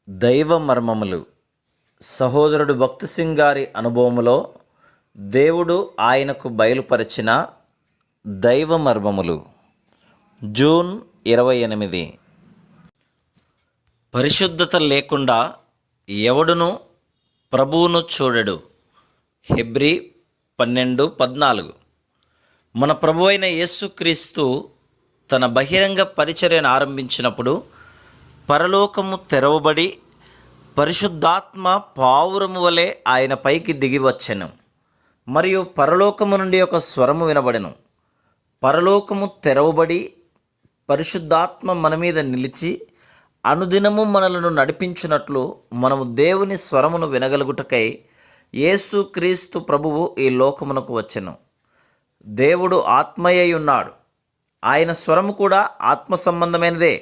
దైవ మర్మములు. సహోదరుడు భక్తి సింగ్ గారి అనుభవములో దేవుడు ఆయనకు బయలుపరిచిన దైవ మర్మములు. జూన్ 28. పరిశుద్ధత లేకుండా ఎవడును ప్రభువును చూడడు. హెబ్రీ 12:14. మన ప్రభు అయిన యేసుక్రీస్తు తన బహిరంగ పరిచర్యను ఆరంభించినప్పుడు పరలోకము తెరవబడి పరిశుద్ధాత్మ పావురము వలె ఆయన పైకి దిగి వచ్చెను. మరియు పరలోకము నుండి ఒక స్వరము వినబడెను. పరలోకము తెరవబడి పరిశుద్ధాత్మ మన మీద నిలిచి అనుదినము మనలను నడిపించున్నట్లు మనము దేవుని స్వరమును వినగలుగుటకై యేసుక్రీస్తు ప్రభువు ఈ లోకమునకు వచ్చెను. దేవుడు ఆత్మయ్య ఉన్నాడు. ఆయన స్వరము కూడా ఆత్మ సంబంధమైనదే.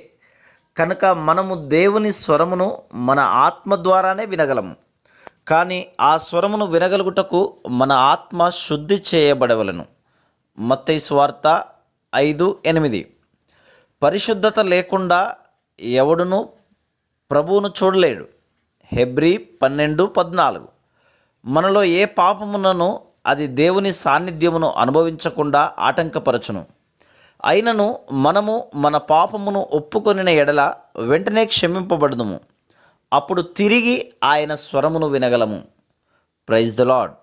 కనుక మనము దేవుని స్వరమును మన ఆత్మ ద్వారానే వినగలము. కానీ ఆ స్వరమును వినగలుగుటకు మన ఆత్మ శుద్ధి చేయబడవలను. మత్తయి సువార్త 5:8. పరిశుద్ధత లేకుండా ఎవడును ప్రభువును చూడలేడు. హెబ్రీ 12:14. మనలో ఏ పాపమునను అది దేవుని సాన్నిధ్యమును అనుభవించకుండా ఆటంకపరచును. అయినను మనము మన పాపమును ఒప్పుకొనిన ఎడల వెంటనే క్షమింపబడుదుము. అప్పుడు తిరిగి ఆయన స్వరమును వినగలము. Praise the lord.